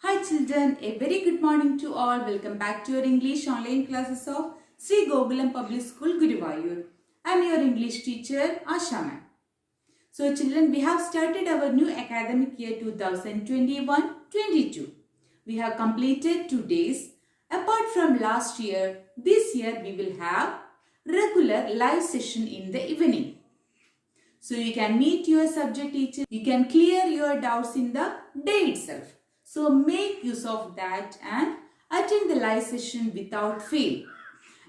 Hi children, a very good morning to all. Welcome back to your English online classes of Sri Gokulam Public School, Guruvayur. I am your English teacher, Asha ma'am. So children, we have started our new academic year 2021-22. We have completed 2 days. Apart from last year, this year we will have regular live session in the evening. So you can meet your subject teacher. You can clear your doubts in the day itself. So make use of that and attend the live session without fail.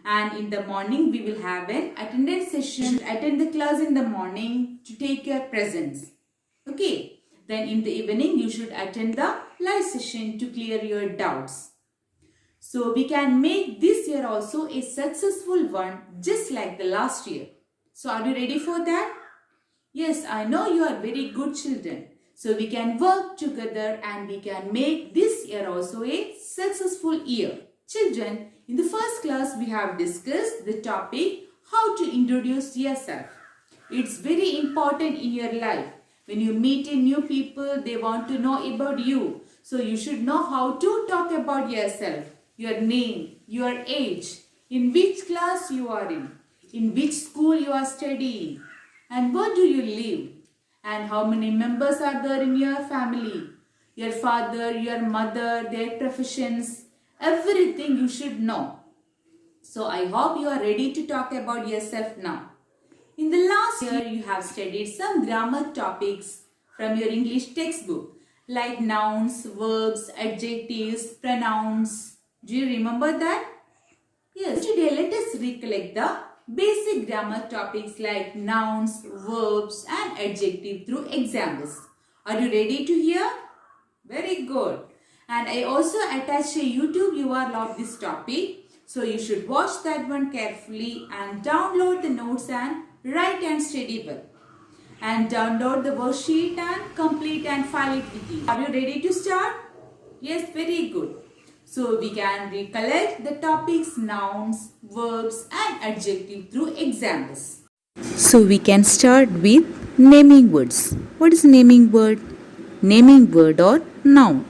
And in the morning we will have an attendance session. Attend the class in the morning to take your presence. Okay. Then in the evening you should attend the live session to clear your doubts. So we can make this year also a successful one just like the last year. So are you ready for that? Yes, I know you are very good children. So we can work together and we can make this year also a successful year. Children, in the first class we have discussed the topic how to introduce yourself. It's very important in your life. When you meet a new people, they want to know about you. So you should know how to talk about yourself, your name, your age, in which class you are in which school you are studying, and where do you live, and how many members are there in your family, your father, your mother, their professions, everything you should know. So I hope you are ready to talk about yourself now. In the last year, you have studied some grammar topics from your English textbook like nouns, verbs, adjectives, pronouns. Do you remember that? Yes. Today, let us recollect the basic grammar topics like nouns, verbs and adjective through examples. Are you ready to hear? Very good. And I also attached a YouTube URL of this topic. So you should watch that one carefully and download the notes and write and study well. And download the worksheet and complete and file it with you. Are you ready to start? Yes, very good. So we can recollect the topics nouns, verbs and adjective through examples. So we can start with naming words. What is naming word? Naming word or noun.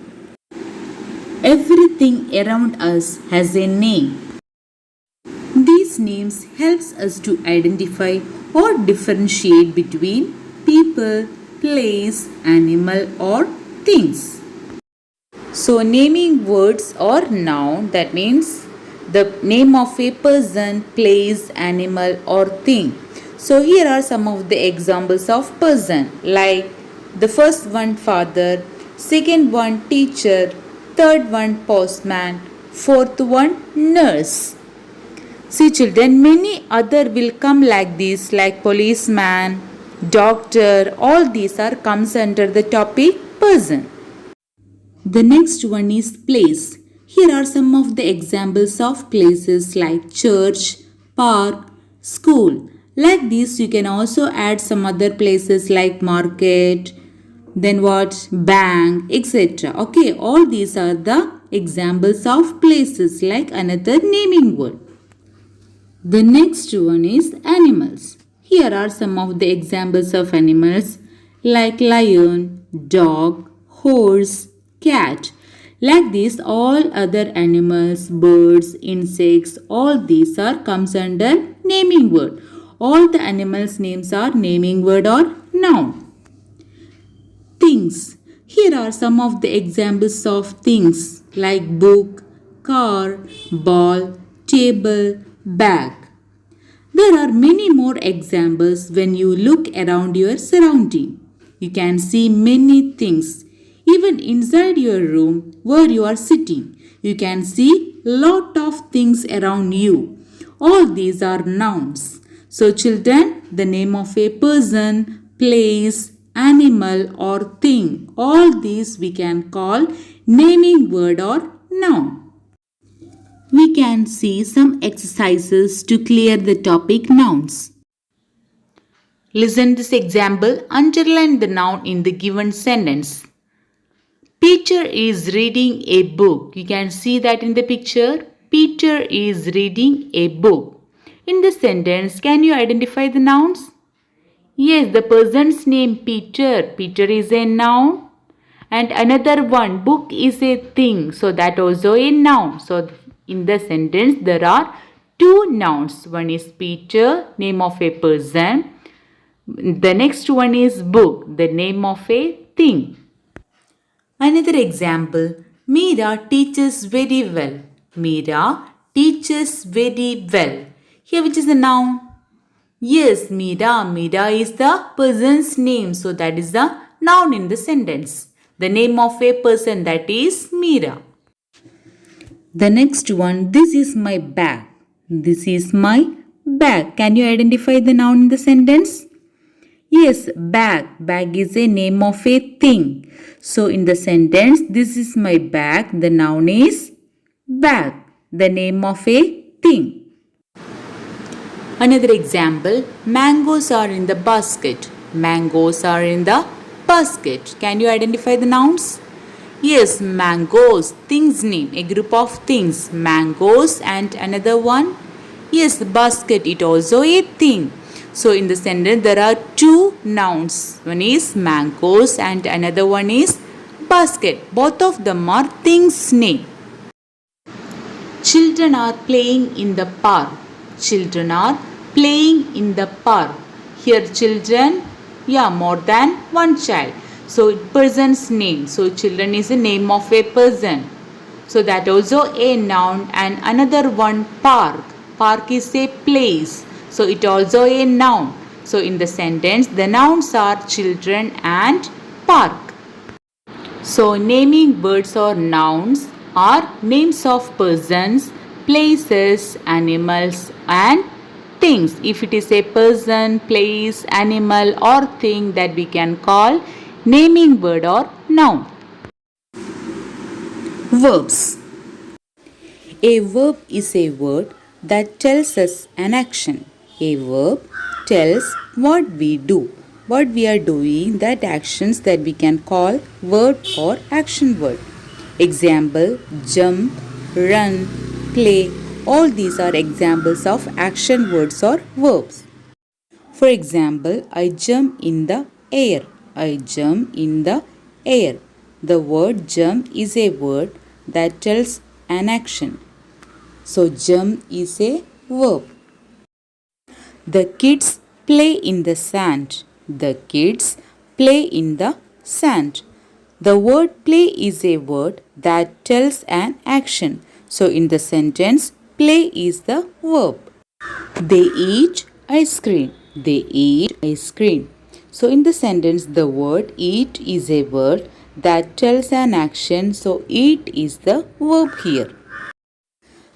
Everything around us has a name. These names helps us to identify or differentiate between people, place, animal or things. So naming words or noun, that means the name of a person, place, animal or thing. So here are some of the examples of person, like the first one father, second one teacher, third one postman, fourth one nurse. See children, many other will come like this, like policeman, doctor, all these are comes under the topic person. The next one is place. Here are some of the examples of places like church, park, school. Like this, you can also add some other places like market, then what, bank, etc. Okay, all these are the examples of places like another naming word. The next one is animals. Here are some of the examples of animals like lion, dog, horse, cat. Like this, all other animals, birds, insects, all these are comes under naming word. All the animals' names are naming word or noun. Things. Here are some of the examples of things like book, car, ball, table, bag. There are many more examples when you look around your surrounding. You can see many things. Even inside your room where you are sitting, you can see lot of things around you. All these are nouns. So children, the name of a person, place, animal or thing, all these we can call naming word or noun. We can see some exercises to clear the topic nouns. Listen this example. Underline the noun in the given sentence. Peter is reading a book. You can see that in the picture. Peter is reading a book. In the sentence, can you identify the nouns? Yes, the person's name Peter. Peter is a noun. And another one, book is a thing. So that also a noun. So in the sentence there are two nouns. One is Peter, name of a person. The next one is book, the name of a thing. Another example, Meera teaches very well. Meera teaches very well. Here which is the noun? Yes, Meera. Meera is the person's name. So that is the noun in the sentence. The name of a person, that is Meera. The next one, this is my bag. This is my bag. Can you identify the noun in the sentence? Yes, bag. Bag is a name of a thing. So in the sentence, this is my bag. The noun is bag. The name of a thing. Another example, mangoes are in the basket. Mangoes are in the basket. Can you identify the nouns? Yes, mangoes, things name, a group of things. Mangoes and another one. Yes, the basket, it also a thing. So in the sentence there are two nouns. One is mangoes and another one is basket. Both of them are things name. Children are playing in the park. Children are playing in the park. Here children, more than one child. So person's name. So children is the name of a person. So that also a noun. And another one, park. Park is a place. So it also a noun. So in the sentence the nouns are children and park. So naming words or nouns are names of persons, places, animals and things. If it is a person, place, animal or thing, that we can call naming word or noun. Verbs. A verb is a word that tells us an action. A verb tells what we do, what we are doing, that actions that we can call word or action word. Example, jump, run, play. All these are examples of action words or verbs. For example, I jump in the air. I jump in the air. The word jump is a word that tells an action. So jump is a verb. The kids play in the sand. The kids play in the sand. The word play is a word that tells an action. So in the sentence, play is the verb. They eat ice cream. They eat ice cream. So in the sentence, the word eat is a word that tells an action. So eat is the verb here.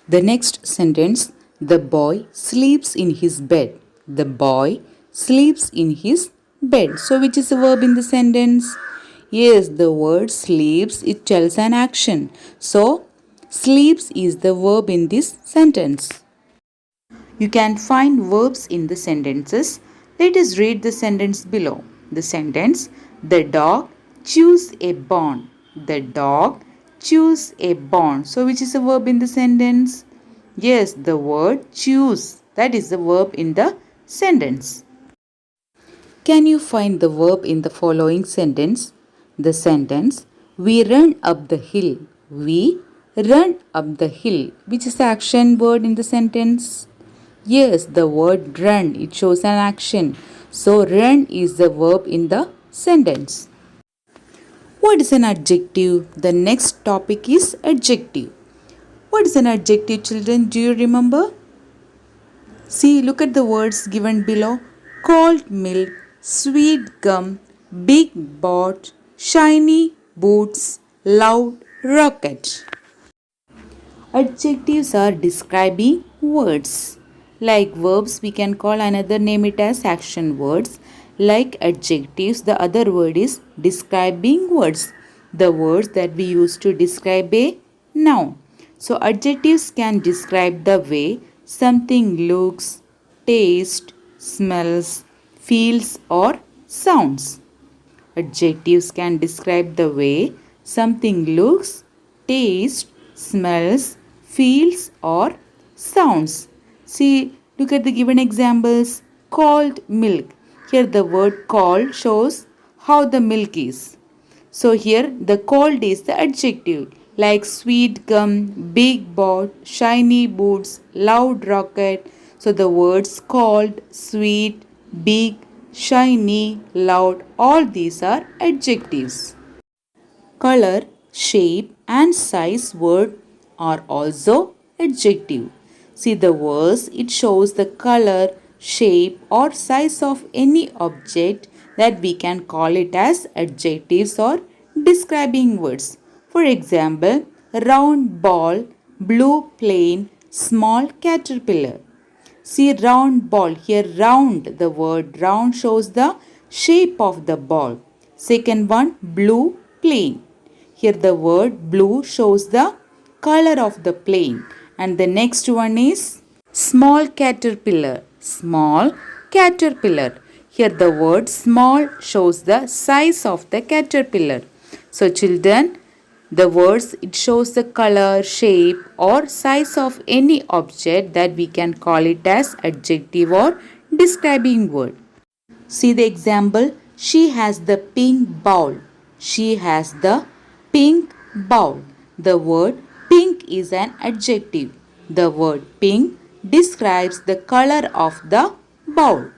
The next sentence, the boy sleeps in his bed. The boy sleeps in his bed. So which is the verb in the sentence? Yes, the word sleeps, it tells an action. So sleeps is the verb in this sentence. You can find verbs in the sentences. Let us read the sentence below. The sentence, the dog chews a bone. The dog chews a bone. So which is the verb in the sentence? Yes, the word chews. That is the verb in the sentence. Can you find the verb in the following sentence? The sentence, we run up the hill. We run up the hill. Which is the action word in the sentence? Yes, the word run. It shows an action. So run is the verb in the sentence. What is an adjective? The next topic is adjective. What is an adjective, children? Do you remember? See, look at the words given below. Cold milk, sweet gum, big boat, shiny boots, loud rocket. Adjectives are describing words. Like verbs, we can call another name it as action words. Like adjectives, the other word is describing words. The words that we use to describe a noun. So adjectives can describe the way something looks, tastes, smells, feels or sounds. Adjectives can describe the way something looks, tastes, smells, feels or sounds. See, look at the given examples. Cold milk. Here the word cold shows how the milk is. So here the cold is the adjective, like sweet gum, big boat, shiny boots, loud rocket. So the words cold, sweet, big, shiny, loud, all these are adjectives. Color, shape and size word are also adjective. See the verse, it shows the color, shape or size of any object that we can call it as adjectives or describing words. For example, round ball, blue plane, small caterpillar. See round ball, here round, the word round shows the shape of the ball. Second one, blue plane. Here the word blue shows the color of the plane. And the next one is small caterpillar. Small caterpillar. Here the word small shows the size of the caterpillar. So children, the words, it shows the color, shape or size of any object that we can call it as adjective or describing word. See the example, she has the pink bowl. She has the pink bowl. The word pink is an adjective. The word pink describes the color of the bowl.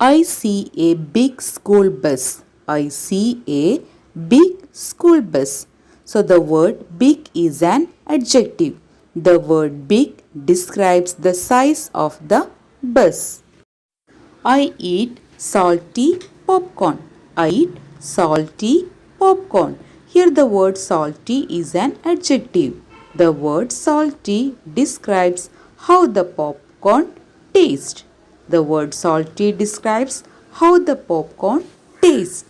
I see a big school bus. I see a big school bus. So the word big is an adjective. The word big describes the size of the bus. I eat salty popcorn. I eat salty popcorn. Here the word salty is an adjective. The word salty describes how the popcorn tastes. The word salty describes how the popcorn tastes.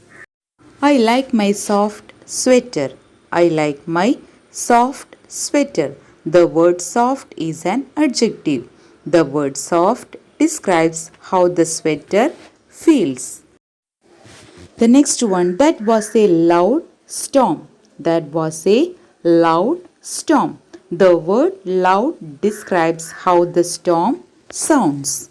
I like my soft sweater. I like my soft sweater. The word soft is an adjective. The word soft describes how the sweater feels. The next one, that was a loud storm. That was a loud storm. The word loud describes how the storm sounds.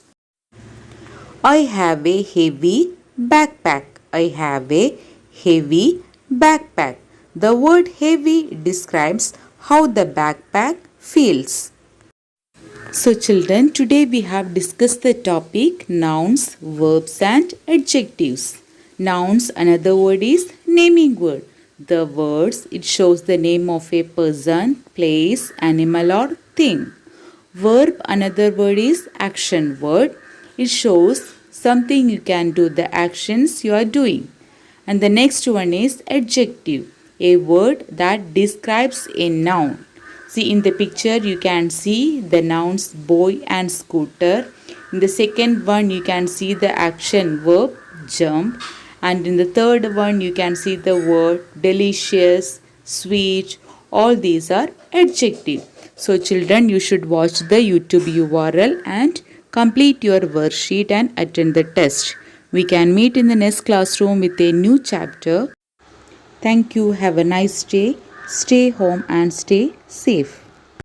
I have a heavy backpack. I have a heavy backpack. The word heavy describes how the backpack feels. So children, today we have discussed the topic nouns, verbs and adjectives. Nouns, another word is naming word. The words, it shows the name of a person, place, animal or thing. Verb, another word is action word. It shows something you can do, the actions you are doing. And the next one is adjective, a word that describes a noun. See in the picture you can see the nouns boy and scooter. In the second one you can see the action verb jump. And in the third one you can see the word delicious, sweet. All these are adjective. So children, you should watch the YouTube URL and complete your worksheet and attend the test. We can meet in the next classroom with a new chapter. Thank you. Have a nice day. Stay home and stay safe.